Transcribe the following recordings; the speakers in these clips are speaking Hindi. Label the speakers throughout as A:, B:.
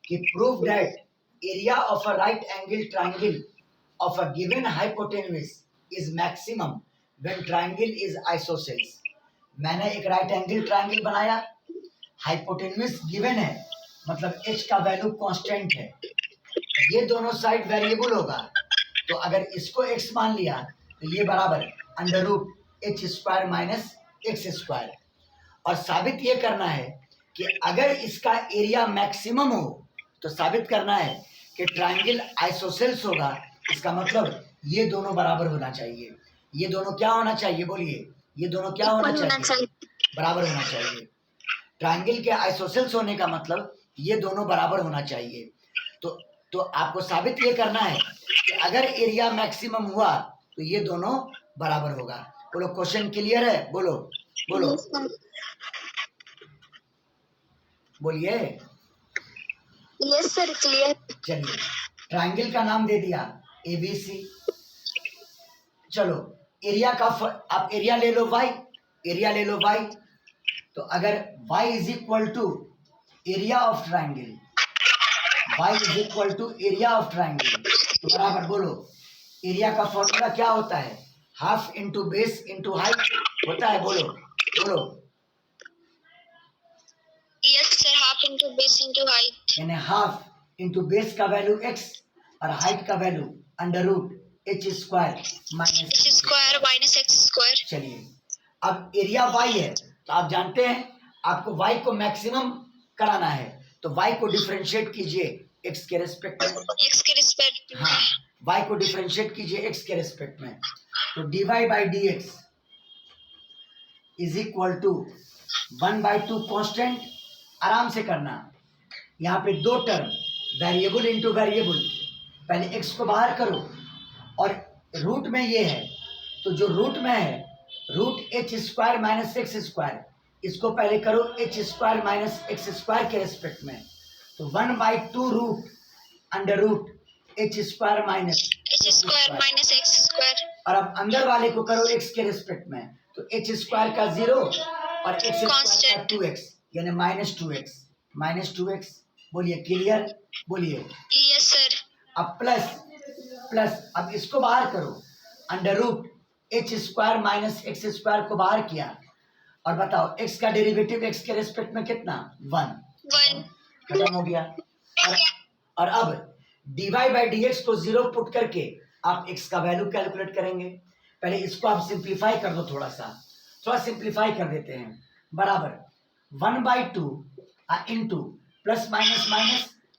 A: कि prove that area of a right angle triangle of a given hypotenuse is maximum when triangle is isosceles. मैंने एक राइट एंगल ट्राइंगल बनाया, हाइपोटेन्यूज गिवन है, मतलब h का वैल्यू कांस्टेंट है, ये दोनों साइड वेरिएबल होगा, तो अगर इसको x मान लिया तो ये बराबर under root H square minus X square. और साबित ये करना है कि अगर इसका एरिया मैक्सिमम हो तो साबित करना है कि ट्राइंगल आइसोसेल्स होगा। इसका मतलब ये दोनों बराबर होना चाहिए। ये दोनों क्या होना चाहिए, बोलिए, ये दोनों क्या होना चाहिए, बराबर होना चाहिए। ट्राइंगल के आइसोसेल्स होने का मतलब ये दोनों बराबर होना चाहिए। तो आपको साबित ये करना है कि अगर एरिया मैक्सिमम हुआ तो ये दोनों बराबर होगा। बोलो क्वेश्चन क्लियर है, बोलो बोलो बोलिए।
B: Yes sir clear.
A: चलिए, ट्राइंगल का नाम दे दिया एबीसी। चलो एरिया का आप एरिया ले लो वाई, एरिया ले लो वाई। तो अगर y is equal to area of triangle, y is equal to area of triangle, तो बराबर बोलो एरिया का फॉर्मूला क्या होता है, half into base into height होता है। बोलो बोलो।
B: Yes sir, half into base into height,
A: यानी हाफ इंटू बेस का वैल्यू x और हाइट का value under root H square
B: minus X square.
A: चलिए, अब एरिया y है तो आप जानते हैं आपको y को मैक्सिमम कराना है, तो y को डिफरेंशिएट कीजिए x के रेस्पेक्ट में,
B: एक्स के रिस्पेक्ट।
A: हाँ, y को डिफरेंशिएट कीजिए x के रेस्पेक्ट में। तो dy by D X is equal to 1/2 constant. आराम से करना, यहाँ पे दो टर्म वेरिएबल इंटू वेरिएबल, पहले x को बाहर करो और रूट में ये है, तो जो रूट में है root H square minus X square, इसको पहले करो H square minus X square के रेस्पेक्ट में, तो 1/2 root under root H square minus
B: X square.
A: और अब अंदर वाले को करो x के रेस्पेक्ट में, तो एच स्क्वायर का 0 और एक्स स्क्वायर का 2x यानी माइनस टू एक्स। बोलिए क्लियर, बोलिए।
B: Yes sir.
A: अब प्लस अब इसको बाहर करो, under root H square minus X square को बाहर किया और बताओ x का डेरिवेटिव x के रेस्पेक्ट में कितना, 1, खत्म हो गया। और अब dy बाई डी एक्स को 0 पुट करके आप x का वैल्यू कैलकुलेट करेंगे। पहले इसको आप सिंप्लीफाई कर दो, थोड़ा सिंप्लीफाई कर देते हैं, बराबर 1/2 into plus minus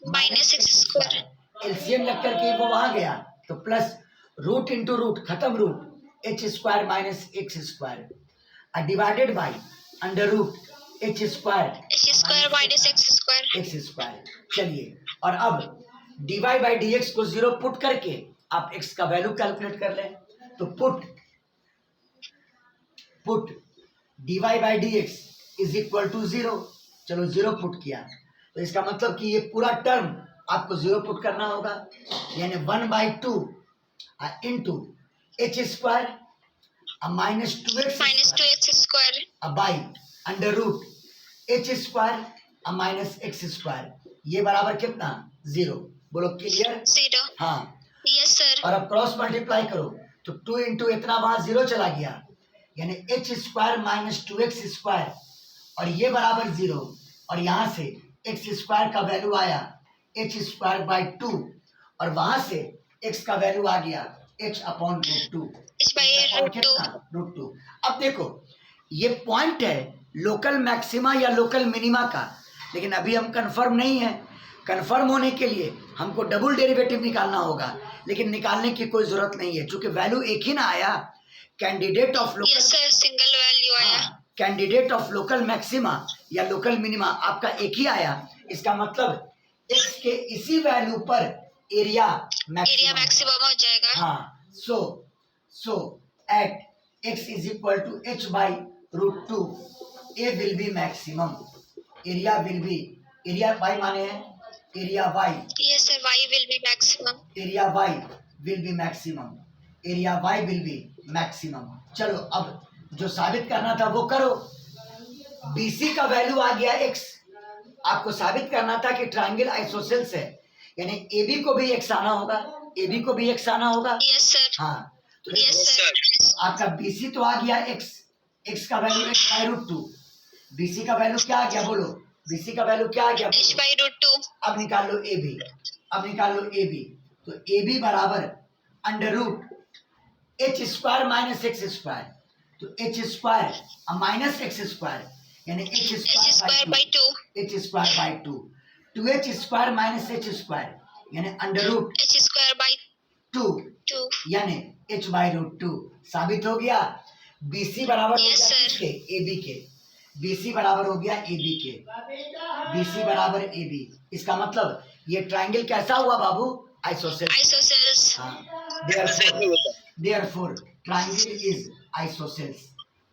B: minus X square.
A: LCM लग करके वो वहां गया, तो प्लस रूट इंटू रूट खत्म, root H square minus X square divided by under root H square
B: minus X
A: square. चलिए, और अब dy बाई डी एक्स को 0 पुट करके आप x का वैल्यू कैलकुलेट कर लें, तो put dy by D X is equal to 0। चलो 0 पुट किया, तो इसका मतलब कि ये पूरा टर्म आपको 0 पुट करना होगा, यानी 1/2 into H square minus 2x
B: square
A: by under root H square minus X square, ये बराबर कितना, 0। बोलो क्लियर,
B: 0।
A: हाँ
B: यस सर।
A: और अब क्रॉस मल्टीप्लाई करो, तो 2 इंटू इतना वहां 0 चला गया, यानी H square minus 2x square और ये बराबर 0, और यहाँ से एक्स स्क्वायर का वैल्यू आया एच स्क्वायर बाई 2 और वहां से x का वैल्यू आ गया h अपॉन रूट 2। अब देखो ये पॉइंट है लोकल मैक्सिमा या लोकल मिनिमा का, लेकिन अभी हम कंफर्म नहीं है। कंफर्म होने के लिए हमको डबल डेरिवेटिव निकालना होगा, लेकिन निकालने की कोई जरूरत नहीं है, क्योंकि वैल्यू एक ही ना आया। Candidate of local,
B: yes sir, single value आया।
A: कैंडिडेट ऑफ लोकल मैक्सिमा या लोकल मिनिमा आपका एक ही आया, इसका मतलब x के इसी वैल्यू पर एरिया
B: मैक्सिमम हो जाएगा।
A: हाँ, so at x is equal to h by root 2 a will be maximum, area will be, area y माने है area y,
B: yes sir, y will be maximum,
A: area y will be maximum, area y will be maximum। चलो अब जो साबित करना था वो करो। BC का वैल्यू आ गया x, आपको साबित करना था कि ट्रायंगल आइसोसेल्स है, यानी AB को भी x आना होगा, AB को भी x आना होगा।
B: Yes sir.
A: हाँ, तो
B: यस सर।
A: आपका BC तो आ गया x, x का वैल्यू x/√2, BC का वैल्यू क्या आ गया बोलो, BC का वैल्यू क्या आ गया?
B: h/√2।
A: अब निकाल लो AB, अब निकाल लो AB, तो AB बराबर √h² माइनस x², तो h² माइनस x² यानी
B: h²/2।
A: h²/2, 2h² minus h² यानी √2
B: h²/2।
A: यानी h/√2। साबित हो गया। BC बराबर हो
B: Yes,
A: गया
B: sir.
A: किसके? AB के। BC बराबर हो गया AB के, BC बराबर AB। इसका मतलब ये ट्रायंगल कैसा हुआ बाबू? आइसोसेल्स।
B: आइसोसेल्स।
A: हाँ, therefore triangle is isosceles,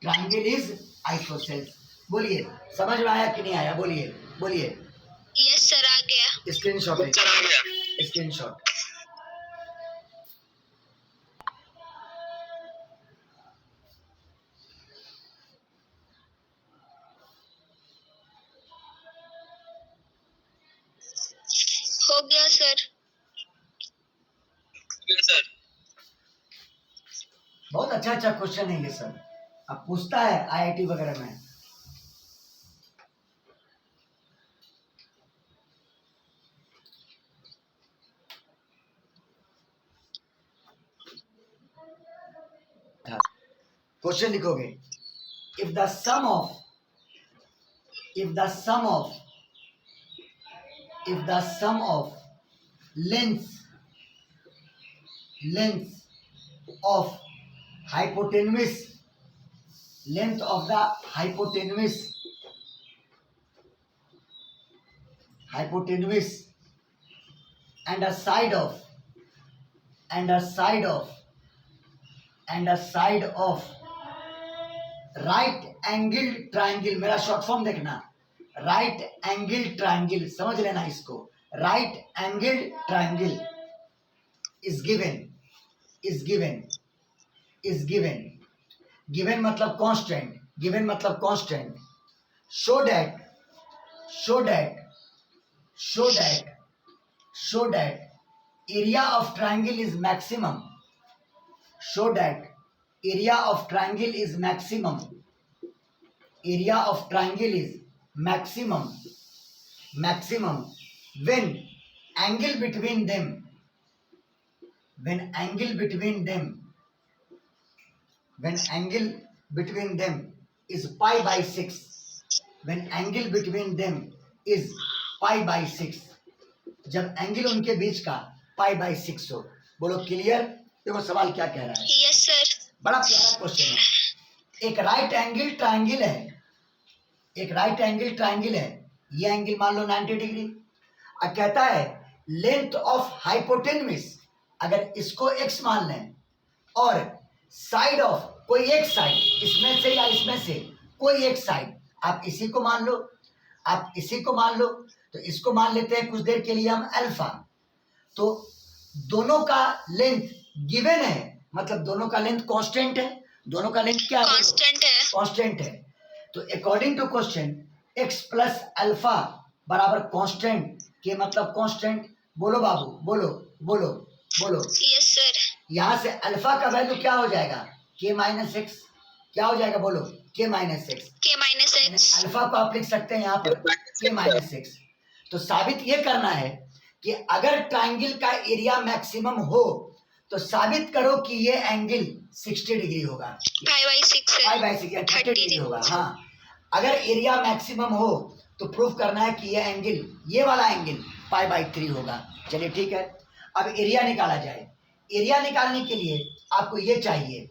A: triangle is isosceles। बोलिए, समझ में आया कि नहीं आया? बोलिए बोलिए।
B: यस सर, आ गया।
A: Screenshot screenshot.
B: हो गया सर।
A: बहुत अच्छा अच्छा क्वेश्चन है ये सर, अब पूछता है IIT वगैरह में। क्वेश्चन लिखोगे, if the sum of lengths of hypotenuse, length of the hypotenuse and a side of right angled triangle, मेरा शॉर्ट फॉर्म देखना, राइट एंगल ट्रायंगल, समझ लेना इसको, right angle triangle is given मतलब constant, show that area of triangle is maximum, maximum when angle between them is π/6, जब एंगल उनके बीच का π/6 हो। बोलो क्लियर? देखो सवाल क्या कह रहा है।
B: Yes sir.
A: बड़ा प्यारा क्वेश्चन है। एक राइट एंगल ट्रायंगल है, ये एंगल मान लो 90 डिग्री, और कहता है लेंथ ऑफ हाइपोटेन्यूज, अगर इसको x मान लें और साइड ऑफ कोई एक साइड, इसमें से या इसमें से कोई एक साइड, आप इसी को मान लो, तो इसको मान लेते हैं कुछ देर के लिए हम अल्फा। तो दोनों का लेंथ गिवन है, मतलब दोनों का लेंथ कांस्टेंट है, दोनों का लेंथ क्या है? कांस्टेंट है। तो according to question x plus alpha बराबर कांस्टेंट के मतलब कांस्टेंट। बोलो बाबू, बोलो।
B: Yes sir.
A: यहाँ से अल्फा का वैल्यू क्या हो जाएगा? k-x। क्या हो जाएगा बोलो? k-x। अल्फा को आप लिख सकते हैं यहाँ पर k-x। तो साबित ये करना है कि अगर ट्रायंगल का एरिया मैक्सिमम हो तो साबित करो कि ये एंगल 60 डिग्री होगा, π/6 या 30 डिग्री होगा। हाँ, अगर एरिया मैक्सिमम हो तो प्रूफ करना है कि ये वाला एंगल π/3 होगा। चलिए ठीक है, अब एरिया निकाला जाए। एरिया निकालने के लिए आपको ये चाहिए,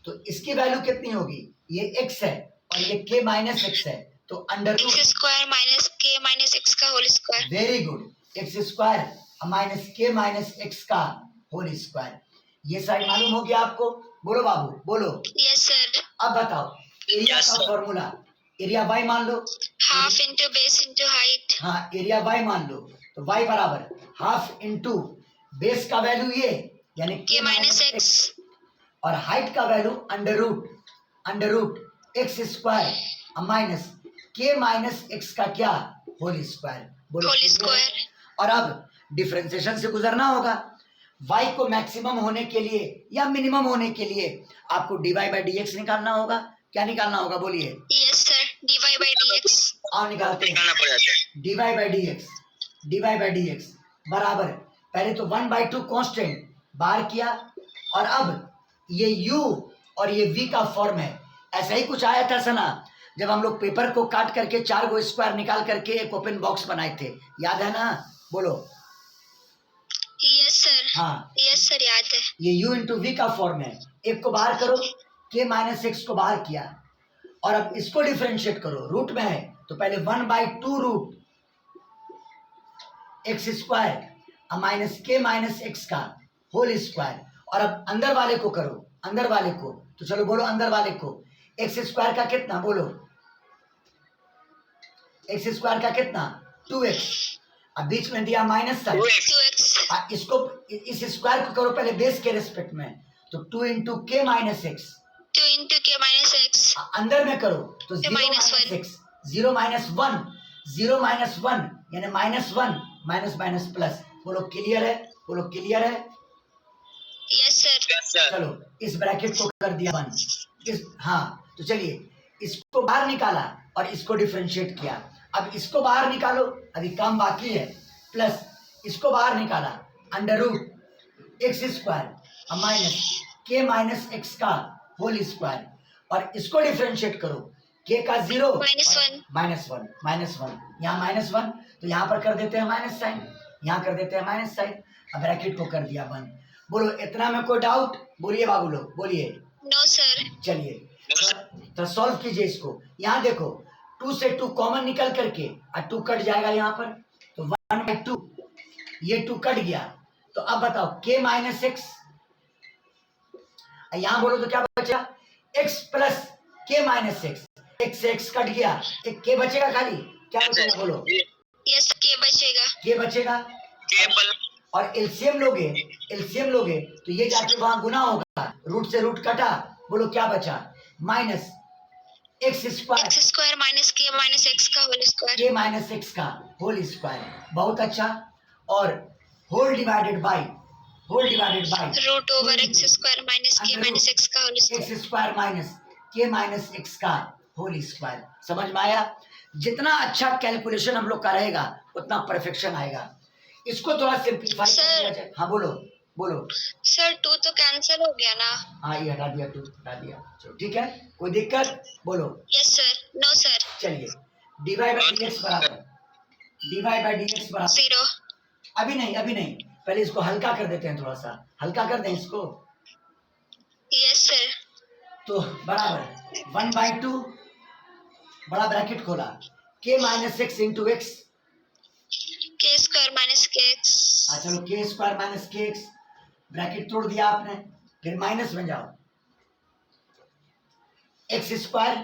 A: तो इसकी वैल्यू कितनी होगी? ये x है और ये k-x है, तो अंडर
B: x² - k - x का whole square.
A: Very good, x² - k-x का होल स्क्वायर। ये साइड मालूम हो गया आपको? बोलो बाबू, बोलो।
B: Yes sir.
A: अब बताओ एरिया का फॉर्मूला, एरिया y मान लो,
B: half into base into height.
A: हाँ, एरिया y मान लो, तो y बराबर हाफ इंटू बेस का वैल्यू ये यानी
B: k-x
A: और हाइट का value under root x² minus k-x का क्या? Whole square. बोलो
B: होल
A: clear है?
B: स्क्वायर।
A: और अब डिफरेंशिएशन से गुजरना होगा। y को मैक्सिमम होने के लिए या मिनिमम होने के लिए आपको dy बाई डी एक्स निकालना होगा। क्या निकालना होगा बोलिए?
B: Yes sir, dy by dx।
A: आओ निकालते हैं। dy बाई डी एक्स बराबर, पहले तो 1/2 कांस्टेंट बाहर किया, और अब ये u और ये v का फॉर्म है। ऐसा ही कुछ आया था सना, जब हम लोग पेपर को काट करके 4 गो स्क्वायर निकाल करके एक ओपन बॉक्स बनाए थे, याद है ना? बोलो।
B: Yes sir.
A: हाँ,
B: यस सर, याद है।
A: ये u इंटू वी का फॉर्म है। एक को बाहर करो, k माइनस एक्स को बाहर किया, और अब इसको डिफरेंशिएट करो। रूट में है तो पहले 1/2 root x square minus k minus x का होल स्क्वायर, और अब अंदर वाले को करो, अंदर वाले को। तो चलो बोलो अंदर वाले को, एक्स स्क्वायर का कितना बोलो? एक्स स्क्वायर का कितना? 2x। अब बीच में दिया माइनस साइन,
B: 2x।
A: इसको इस स्क्वायर को करो पहले बेस के रेस्पेक्ट में, तो 2 इंटू के minus x.
B: 2 into k minus x।
A: अंदर में करो तो 0
B: minus
A: minus
B: 1।
A: X, 0 minus 1, 0 minus 1 यानी -1, माइनस माइनस प्लस। बोलो क्लियर है? बोलो क्लियर है?
B: Yes sir.
A: चलो इस ब्रैकेट को कर दिया बंद। इस हाँ, तो चलिए इसको बाहर निकाला और इसको डिफरेंशिएट किया। अब इसको बाहर निकालो, अभी काम बाकी है। प्लस इसको बाहर निकाला, under root x square minus के माइनस एक्स का होल स्क्वायर, और इसको डिफरेंशिएट करो, के का 0
B: -1।
A: -1 यहाँ -1, तो यहाँ पर कर देते हैं माइनस साइन, यहाँ कर देते हैं माइनस साइन। अब ब्रैकेट को कर दिया बंद। बोलो इतना में कोई डाउट? बोलिए बाबू लोग, बोलिए।
B: No sir.
A: चलिए तो सॉल्व कीजिए इसको। यहाँ देखो 2 से 2 कॉमन निकल करके और 2 कट जाएगा यहाँ पर, तो 1/2 ये 2 कट गया। तो अब बताओ k माइनस एक्स, यहाँ बोलो तो क्या बचा? x प्लस के माइनस एक्स। एक्स से एक्स कट गया, एक k बचेगा खाली। क्या बचेगा बोलो?
B: यस, k बचेगा।
A: k बचेगा, और एलसीएम लोगे तो ये जाके वहां गुना होगा, रूट से रूट कटा। बोलो क्या बचा? Minus X square
B: minus k minus x का whole square.
A: K minus x का होल स्क्वायर। बहुत अच्छा। और whole divided by
B: root over x square minus k minus x का whole square.
A: X square minus के माइनस एक्स का होल स्क्वायर। समझ में आया? जितना अच्छा कैलकुलेशन हम लोग का रहेगा उतना परफेक्शन आएगा। इसको थोड़ा सिंपलीफाई कर दिया जाए। हाँ बोलो बोलो।
B: सर 2 तो कैंसिल हो गया ना?
A: हाँ ये हटा दिया, 2 हटा दिया। चलो ठीक है, कोई दिक्कत? बोलो।
B: Yes sir. No sir.
A: चलिए dy बाई डी एक्स बराबर
B: 0।
A: अभी नहीं, पहले इसको हल्का कर देते हैं, थोड़ा सा हल्का कर दें इसको।
B: Yes sir.
A: तो बराबर 1/2 बड़ा ब्रैकेट खोला, k minus x into x.
B: k square minus kx।
A: हाँ चलो k स्क्वायर माइनस के एक्स, ब्रैकेट तोड़ दिया आपने, फिर माइनस में जाओ, एक्स स्क्वायर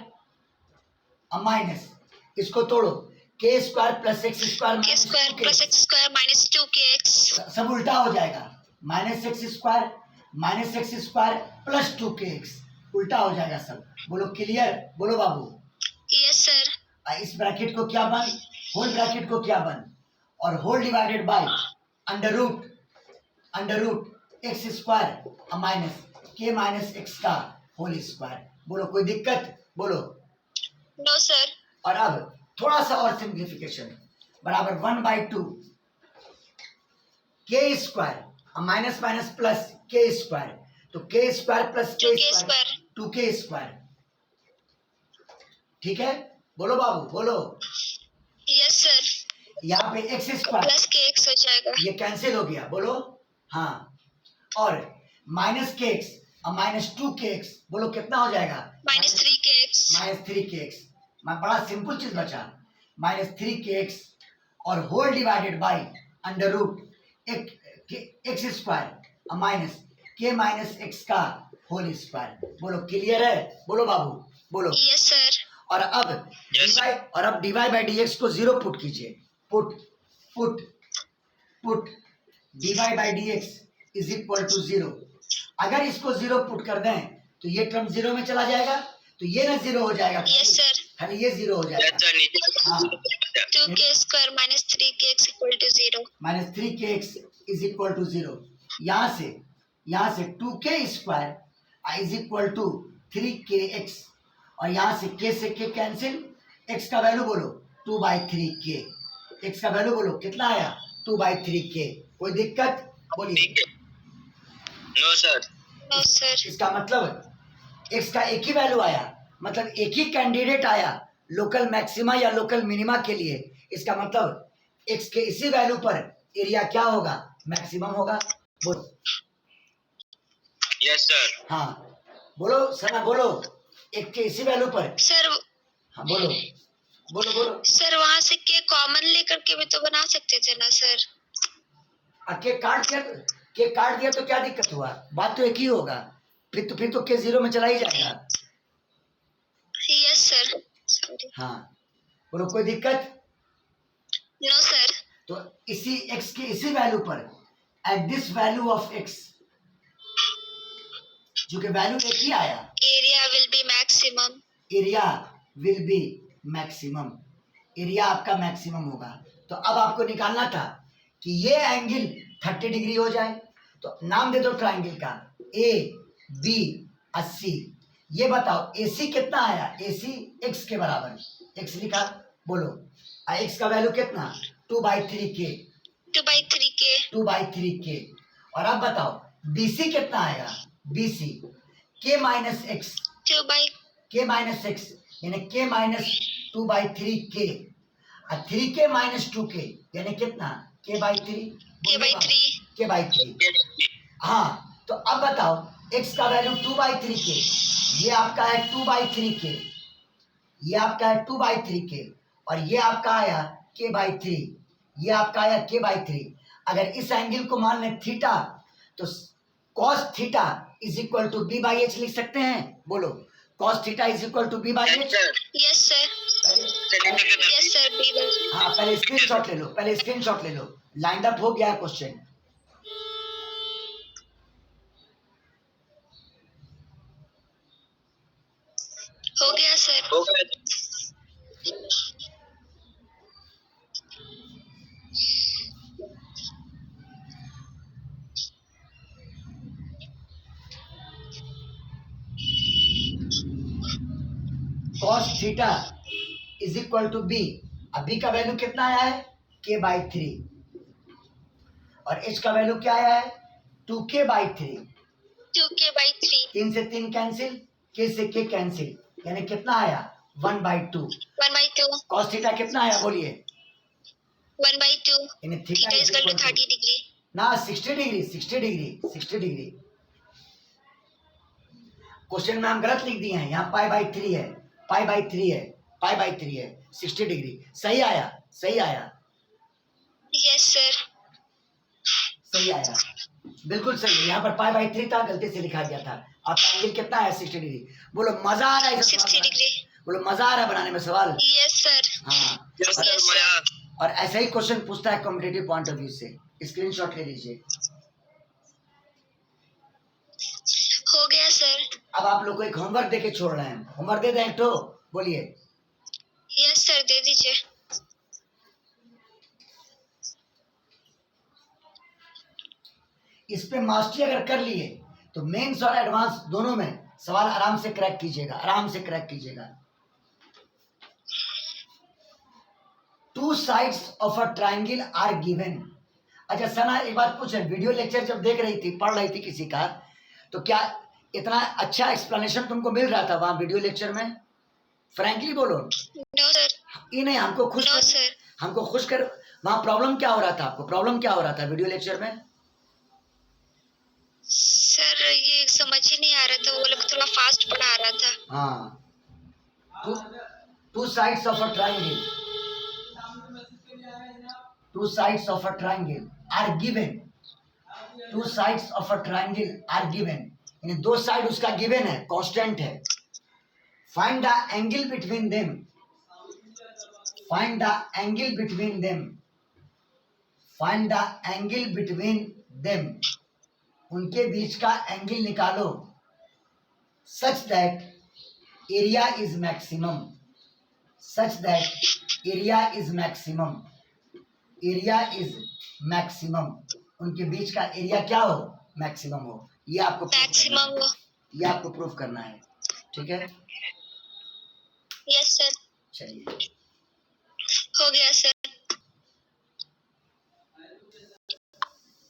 A: माइनस, इसको तोड़ो, k square plus x square
B: k square plus x square minus 2kx।
A: सब उल्टा हो जाएगा, minus X square plus 2kx, उल्टा हो जाएगा सब। बोलो क्लियर? बोलो बाबू।
B: Yes sir.
A: इस ब्रैकेट को क्या बन? होल ब्रैकेट को क्या बन? और whole divided by under root x square minus के माइनस एक्स का होल स्क्वायर। बोलो कोई दिक्कत? बोलो।
B: No sir.
A: और अब थोड़ा सा और सिंप्लीफिकेशन, बराबर 1/2 k square minus minus plus k square, तो k square plus k square 2k square. ठीक है, बोलो बाबू बोलो।
B: Yes sir.
A: यहाँ पे एक्स स्क्वायर
B: प्लस kx हो जाएगा।
A: ये कैंसिल हो गया, बोलो हाँ। और माइनस के एक्स और माइनस 2kx, बोलो कितना हो जाएगा?
B: Minus 3kx।
A: माइनस 3kx, बड़ा सिंपल चीज बचा, माइनस 3kx और whole divided by under root x square minus के माइनस एक्स का होल स्क्वायर। बोलो क्लियर है? बोलो बाबू बोलो।
B: Yes sir.
A: और अब dy बाई डी एक्स को 0 पुट कीजिए, put dy by D X is equal to 0। अगर इसको 0 पुट कर दें तो ये टर्म 0 में चला जाएगा, तो ये ना 0 हो जाएगा।
B: Yes sir.
A: खाली ये 0 हो जाएगा। हाँ
B: 2k square minus 3kx equal to 0.
A: Minus 3kx is equal to 0। यहाँ से 2k square is equal to 3kx, और यहाँ से k से k कैंसिल, x का वैल्यू बोलो 2/3k, x का वैल्यू बोलो कितना आया 2/3k। कोई दिक्कत बोलिए?
C: No sir.
B: No sir.
A: इसका मतलब x का एक ही वैल्यू आया, मतलब एक ही कैंडिडेट आया लोकल मैक्सिमा या लोकल मिनिमा के लिए। इसका मतलब x के इसी वैल्यू पर एरिया क्या होगा, मैक्सिमम होगा। बोलो।
C: Yes sir.
A: हाँ बोलो सना, बोलो। x के इसी वैल्यू पर।
B: सर
A: हाँ बोलो बोलो बोलो।
B: सर वहाँ से k कॉमन लेकर के भी तो बना सकते थे ना सर।
A: केक काट दिया तो क्या दिक्कत हुआ, बात तो एक ही होगा, फिर तो के जीरो में चला ही जाएगा।
B: Yes sir. सॉरी।
A: हाँ बोलो, कोई दिक्कत?
B: No sir.
A: तो इसी x के इसी वैल्यू पर at this value of x, जो कि वैल्यू एक ही आया,
B: area will be maximum.
A: Area will be maximum, area आपका मैक्सिमम होगा। तो अब आपको निकालना था कि ये एंगल 30 डिग्री हो जाए, तो नाम दे दो ट्राइंगल का, ए बी 80। ये बताओ AC कितना आया, AC x के बराबर, x लिखा, बोलो x का वैल्यू कितना 2/3k,
B: 2/3k।
A: 2/3k। और अब बताओ BC कितना आएगा, BC k minus x,
B: 2/।
A: k minus x यानी k माइनस 2/3k, और 3k माइनस 2k यानी कितना k/3,
B: k/3।
A: k/3। हाँ तो अब बताओ x का वैल्यू 2/3k, ये आपका है 2/3k, ये आपका है 2/3k, और ये आपका आया k/3, ये आपका आया k/3। अगर इस एंगल को मान लें थीटा, तो cos theta is equal to b/h लिख सकते हैं। बोलो cos theta is equal to b/h।
B: Yes sir. Yes sir. b/।
A: हाँ पहले स्क्रीनशॉट ले लो, पहले स्क्रीनशॉट ले लो, लाइंड अप हो गया है क्वेश्चन।
B: हो गया सर।
C: हो गया।
A: cos theta is equal to b, अब b का वैल्यू कितना आया है k/3, और h का वैल्यू क्या आया है 2k/3,
B: 2k/3।
A: 3 से 3 कैंसिल, k से k कैंसिल, यानी कितना आया 1/2।
B: 1/2।
A: cos थीटा कितना आया बोलिए,
B: 1/2।
A: यानी
B: theta is equal to 30 degree.
A: ना 60 डिग्री, 60 डिग्री, 60 डिग्री। क्वेश्चन में हम गलत लिख दिए हैं, यहाँ π/3 है, π/3 है, π/3 है, 60 डिग्री। सही आया, सही आया,
B: यस सर।
A: सही आया, बिल्कुल सही है। यहाँ पर π/3 था, गलती से लिखा गया था। आपका एंगल कितना है 60 डिग्री। बोलो मजा आ रहा है इस सवाल
B: 60
A: में?
B: डिग्री।
A: बोलो मजा आ रहा है बनाने में सवाल।
B: Yes sir.
A: हाँ
C: यस सर।
B: Yes,
C: मजा।
A: और ऐसा ही क्वेश्चन पूछता है कॉम्पिटेटिव पॉइंट ऑफ व्यू से। स्क्रीनशॉट ले लीजिए।
B: हो गया सर।
A: अब आप लोग को एक होमवर्क देके छोड़ रहे हैं, होमवर्क दे दें एक तो, बोलिए।
B: यस सर दे दीजिए।
A: इस पे मास्टरी अगर कर लिए तो मेंस और एडवांस दोनों में सवाल आराम से क्रैक कीजिएगा, आराम से क्रैक कीजिएगा। Two sides of a triangle are given. अच्छा सना एक बात पूछे, वीडियो लेक्चर जब देख रही थी, पढ़ रही थी किसी का, तो क्या इतना अच्छा एक्सप्लेनेशन तुमको मिल रहा था वहां वीडियो लेक्चर में? फ्रैंकली बोलो।
B: No sir.
A: ये नहीं, हमको
B: नो सर।
A: खुश कर वहां प्रॉब्लम क्या हो रहा था, आपको प्रॉब्लम क्या हो रहा था वीडियो लेक्चर में?
B: सर ये समझ ही नहीं आ रहा था, वो लोग थोड़ा फास्ट पढ़ा रहा था।
A: हाँ two sides of a triangle, two sides of a triangle are given, two sides of a triangle are given, यानी दो साइड उसका गिवन है, कांस्टेंट है। Find the angle between them, find the angle between them, find the angle between them, उनके बीच का एंगल निकालो, such that area is maximum, such that area is maximum, area is maximum, उनके बीच का एरिया क्या हो, मैक्सिमम हो। ये आपको
B: मैक्सिमम हो।
A: ये आपको प्रूफ करना है, ठीक है।
B: Yes sir.
A: चलिए
B: हो गया सर।